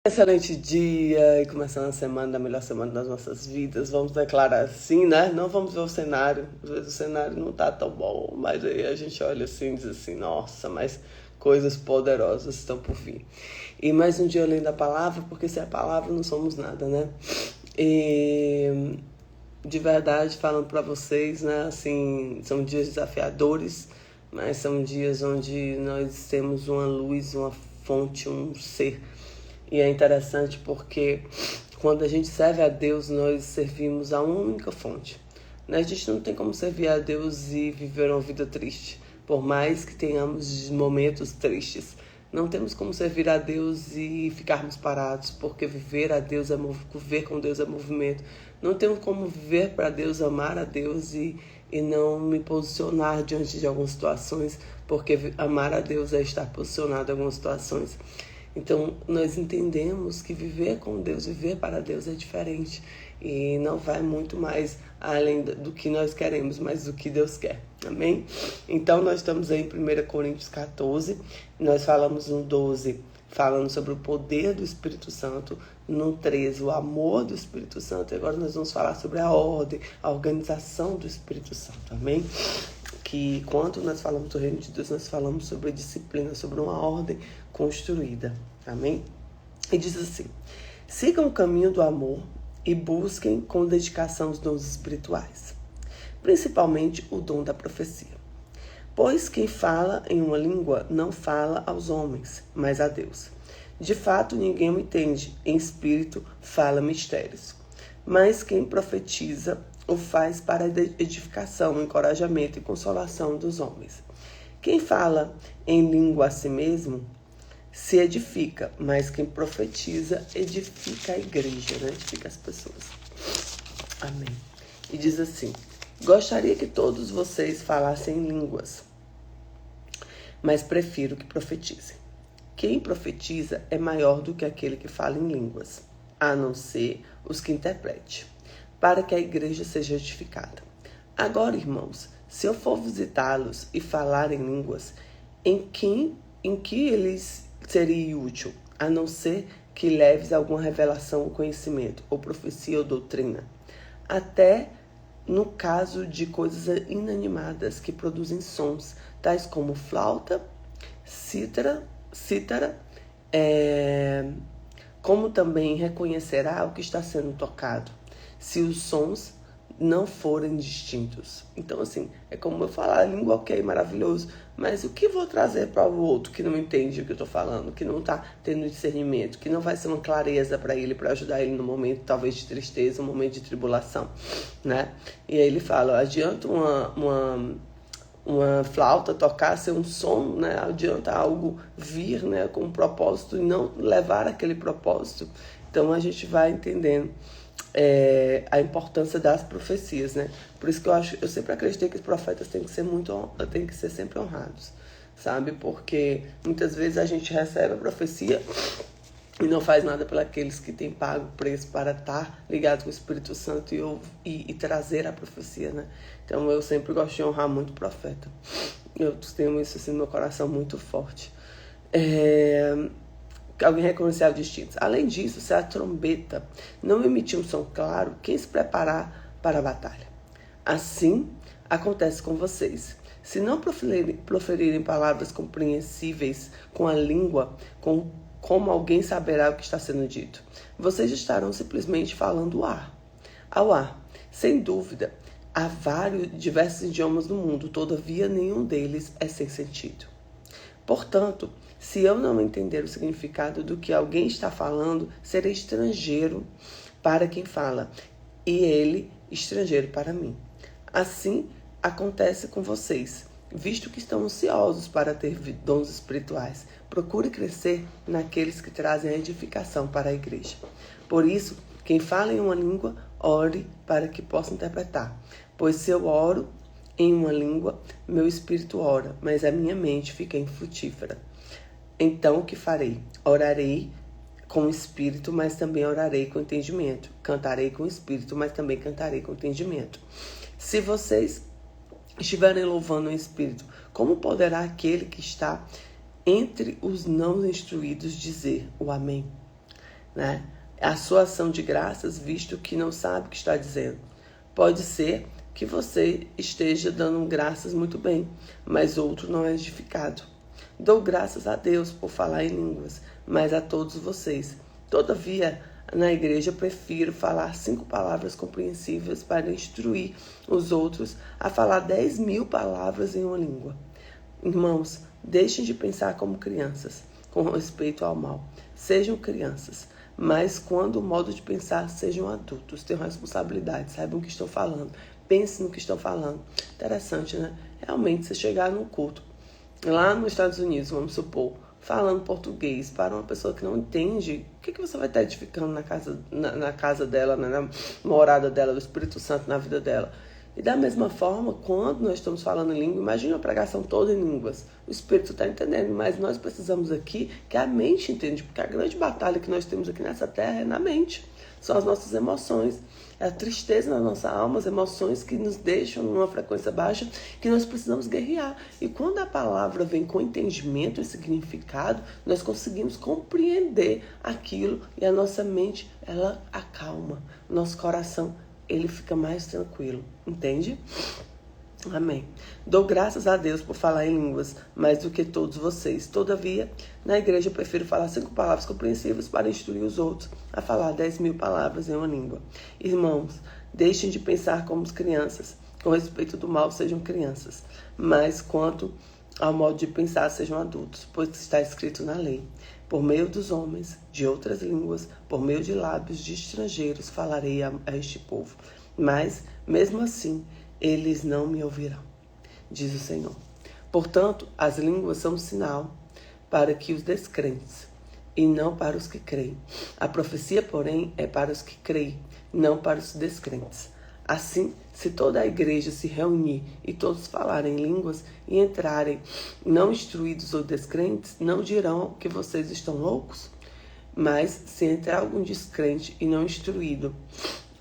Excelente dia e começando a semana, a melhor semana das nossas vidas. Vamos declarar assim, né? Não vamos ver o cenário. Às vezes o cenário não tá tão bom, mas aí a gente olha assim e diz assim, nossa, mas coisas poderosas estão por vir. E mais um dia além da palavra, porque sem a palavra não somos nada, né? E de verdade, falando para vocês, né? Assim, são dias desafiadores, mas são dias onde nós temos uma luz, uma fonte, um ser. E é interessante porque quando a gente serve a Deus, nós servimos a uma única fonte. A gente não tem como servir a Deus e viver uma vida triste, por mais que tenhamos momentos tristes. Não temos como servir a Deus e ficarmos parados, porque viver a Deus é viver com Deus é movimento. Não temos como viver para Deus, amar a Deus e não me posicionar diante de algumas situações, porque amar a Deus é estar posicionado em algumas situações. Então, nós entendemos que viver com Deus, viver para Deus é diferente e não vai muito mais além do que nós queremos, mas do que Deus quer. Amém? Então, nós estamos aí em 1 Coríntios 14, nós falamos no 12, falando sobre o poder do Espírito Santo, no 13, o amor do Espírito Santo, e agora nós vamos falar sobre a ordem, a organização do Espírito Santo. Amém? Que quando nós falamos do reino de Deus, nós falamos sobre disciplina, sobre uma ordem construída. Amém? E diz assim: sigam o caminho do amor e busquem com dedicação os dons espirituais, principalmente o dom da profecia. Pois quem fala em uma língua não fala aos homens, mas a Deus. De fato, ninguém o entende, em espírito fala mistérios. Mas quem profetiza o faz para edificação, encorajamento e consolação dos homens. Quem fala em língua a si mesmo se edifica, mas quem profetiza edifica a igreja, né? Edifica as pessoas. Amém. E diz assim: gostaria que todos vocês falassem em línguas, mas prefiro que profetizem. Quem profetiza é maior do que aquele que fala em línguas, a não ser os que interprete, para que a igreja seja edificada. Agora, irmãos, se eu for visitá-los e falar em línguas, em que eles seria útil, a não ser que leves alguma revelação ou conhecimento, ou profecia ou doutrina? Até no caso de coisas inanimadas que produzem sons, tais como flauta, cítara, como também reconhecerá o que está sendo tocado, se os sons não forem distintos. Então, assim, é como eu falar a língua, ok, maravilhoso, mas o que vou trazer para o outro que não entende o que eu estou falando, que não está tendo discernimento, que não vai ser uma clareza para ele, para ajudar ele no momento, talvez, de tristeza, um momento de tribulação, né? E aí ele fala, adianta uma flauta tocar, ser um som, né? Adianta algo vir, né, com um propósito e não levar aquele propósito. Então a gente vai entendendo a importância das profecias, né? Por isso que eu sempre acreditei que os profetas têm que ser sempre honrados, sabe? Porque muitas vezes a gente recebe a profecia e não faz nada pelos que têm pago o preço para estar ligado com o Espírito Santo e trazer a profecia, né? Então eu sempre gosto de honrar muito o profeta. Eu tenho isso assim no meu coração muito forte. Alguém reconhecer os distintos. Além disso, se a trombeta não emitir um som claro, quem se preparar para a batalha? Assim acontece com vocês. Se não proferirem palavras compreensíveis com a língua, como alguém saberá o que está sendo dito? Vocês estarão simplesmente falando ao ar. Sem dúvida, há diversos idiomas no mundo, todavia nenhum deles é sem sentido. Portanto, se eu não entender o significado do que alguém está falando, serei estrangeiro para quem fala, e ele estrangeiro para mim. Assim acontece com vocês, visto que estão ansiosos para ter dons espirituais. Procure crescer naqueles que trazem a edificação para a igreja. Por isso, quem fala em uma língua, ore para que possa interpretar. Pois se eu oro em uma língua, meu espírito ora, mas a minha mente fica infrutífera. Então o que farei? Orarei com o espírito, mas também orarei com entendimento. Cantarei com o espírito, mas também cantarei com entendimento. Se vocês estiverem louvando em espírito, como poderá aquele que está entre os não instruídos dizer o amém? né? A sua ação de graças, visto que não sabe o que está dizendo. Pode ser que você esteja dando graças muito bem, mas outro não é edificado. Dou graças a Deus por falar em línguas, mas a todos vocês. Todavia, na igreja eu prefiro falar 5 palavras compreensíveis para instruir os outros a falar 10.000 palavras em uma língua. Irmãos, deixem de pensar como crianças, com respeito ao mal. Sejam crianças, mas quando o modo de pensar sejam adultos, tenham responsabilidade, saibam o que estão falando, pensem no que estão falando. Interessante, né? Realmente, você chegar num culto, lá nos Estados Unidos, vamos supor, falando português para uma pessoa que não entende, o que você vai estar edificando na casa dela, na morada dela, do Espírito Santo na vida dela? E da mesma forma, quando nós estamos falando em língua, imagine uma pregação toda em línguas. O Espírito está entendendo, mas nós precisamos aqui que a mente entenda, porque a grande batalha que nós temos aqui nessa terra é na mente. São as nossas emoções, é a tristeza na nossa alma, as emoções que nos deixam numa frequência baixa, que nós precisamos guerrear. E quando a palavra vem com entendimento e significado, nós conseguimos compreender aquilo e a nossa mente, ela acalma, o nosso coração ele fica mais tranquilo, entende? Amém. Dou graças a Deus por falar em línguas, mais do que todos vocês. Todavia, na igreja eu prefiro falar 5 palavras compreensíveis para instruir os outros a falar 10.000 palavras em uma língua. Irmãos, deixem de pensar como crianças. Com respeito do mal, sejam crianças. Mas quanto ao modo de pensar, sejam adultos, pois está escrito na lei. Por meio dos homens, de outras línguas, por meio de lábios de estrangeiros, falarei a este povo. Mas, mesmo assim, eles não me ouvirão, diz o Senhor. Portanto, as línguas são um sinal para que os descrentes, e não para os que creem. A profecia, porém, é para os que creem, não para os descrentes. Assim, se toda a igreja se reunir e todos falarem línguas e entrarem não instruídos ou descrentes, não dirão que vocês estão loucos? Mas se entrar algum descrente e não instruído,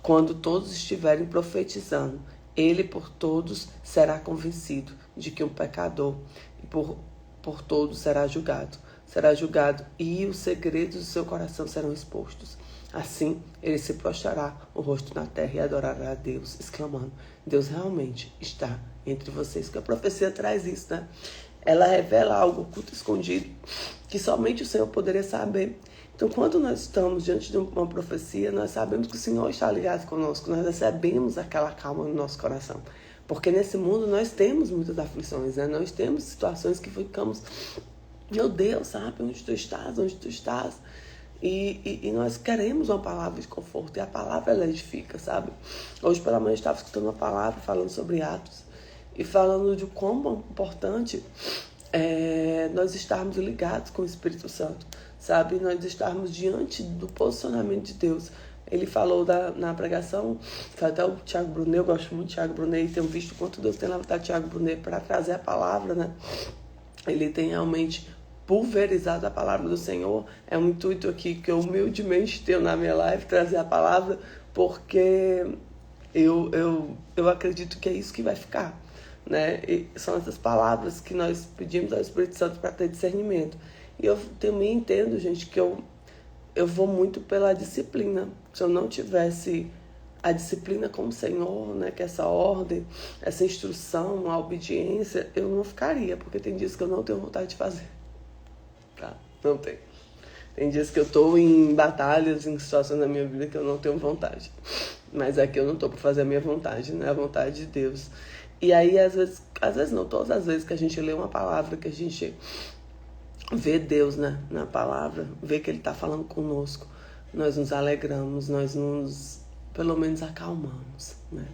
quando todos estiverem profetizando, ele por todos será convencido de que um pecador e por todos será julgado. Será julgado e os segredos do seu coração serão expostos. Assim, ele se prostrará o rosto na terra e adorará a Deus, exclamando, Deus realmente está entre vocês. Porque a profecia traz isso, né? Ela revela algo oculto, escondido, que somente o Senhor poderia saber. Então, quando nós estamos diante de uma profecia, nós sabemos que o Senhor está ligado conosco, nós recebemos aquela calma no nosso coração. Porque nesse mundo nós temos muitas aflições, né? Nós temos situações que ficamos, meu Deus, sabe? Onde tu estás? Onde tu estás? E nós queremos uma palavra de conforto, e a palavra ela edifica, sabe? Hoje pela manhã eu estava escutando uma palavra falando sobre Atos, e falando de como importante nós estarmos ligados com o Espírito Santo, sabe? Nós estarmos diante do posicionamento de Deus. Ele falou na pregação, foi até o Thiago Brunet, eu gosto muito do Thiago Brunet, e tenho visto quanto Deus tem levantado o Thiago Brunet para trazer a palavra, né? Ele tem realmente pulverizado a palavra do Senhor. É um intuito aqui que eu humildemente tenho na minha live, trazer a palavra, porque eu acredito que é isso que vai ficar, né? E são essas palavras que nós pedimos ao Espírito Santo para ter discernimento. E eu também entendo, gente, que eu vou muito pela disciplina. Se eu não tivesse a disciplina com o Senhor, né, que essa ordem, essa instrução, a obediência, eu não ficaria, porque tem dias que eu não tenho vontade de fazer. Tá? Não tem. Tem dias que eu estou em batalhas, em situações da minha vida que eu não tenho vontade. Mas aqui eu não estou para fazer a minha vontade, né? A vontade de Deus. E aí, às vezes não, todas as vezes que a gente lê uma palavra, que a gente vê Deus, né, na palavra, vê que Ele está falando conosco, nós nos alegramos, nós nos, pelo menos, acalmamos, né?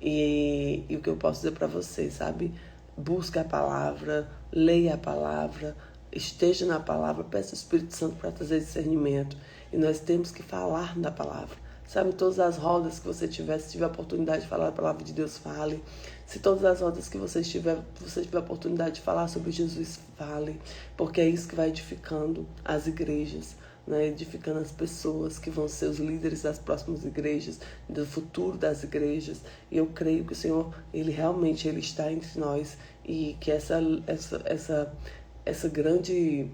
E o que eu posso dizer para vocês, sabe? Busque a palavra, leia a palavra, esteja na palavra, peça ao Espírito Santo para trazer discernimento. E nós temos que falar da palavra. Sabe, todas as rodas que você tiver, se tiver a oportunidade de falar a palavra de Deus, fale. Se todas as rodas que você tiver a oportunidade de falar sobre Jesus, fale. Porque é isso que vai edificando as igrejas, né? Edificando as pessoas que vão ser os líderes das próximas igrejas, do futuro das igrejas. E eu creio que o Senhor, Ele realmente está entre nós. E que essa grande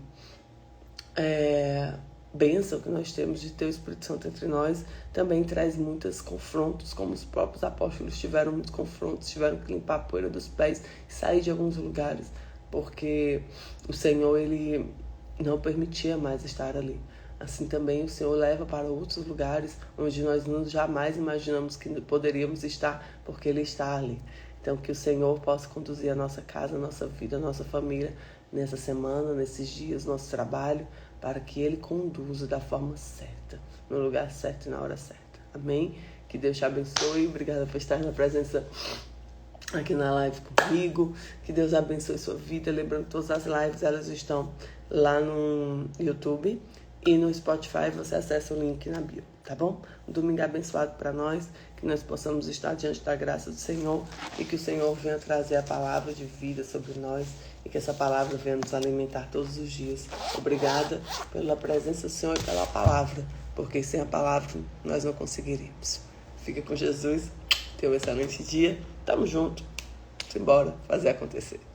bênção que nós temos de ter o Espírito Santo entre nós também traz muitos confrontos, como os próprios apóstolos tiveram muitos confrontos, tiveram que limpar a poeira dos pés e sair de alguns lugares, porque o Senhor, Ele não permitia mais estar ali. Assim também o Senhor leva para outros lugares onde nós jamais imaginamos que poderíamos estar, porque Ele está ali. Então, que o Senhor possa conduzir a nossa casa, a nossa vida, a nossa família nessa semana, nesses dias, nosso trabalho, para que Ele conduza da forma certa, no lugar certo e na hora certa. Amém? Que Deus te abençoe. Obrigada por estar na presença aqui na live comigo. Que Deus abençoe sua vida. Lembrando que todas as lives, elas estão lá no YouTube e no Spotify. Você acessa o link na bio, tá bom? Um domingo abençoado para nós. Que nós possamos estar diante da graça do Senhor e que o Senhor venha trazer a palavra de vida sobre nós e que essa palavra venha nos alimentar todos os dias. Obrigada pela presença do Senhor e pela palavra, porque sem a palavra nós não conseguiríamos. Fica com Jesus, tenha um excelente dia, tamo junto, simbora fazer acontecer.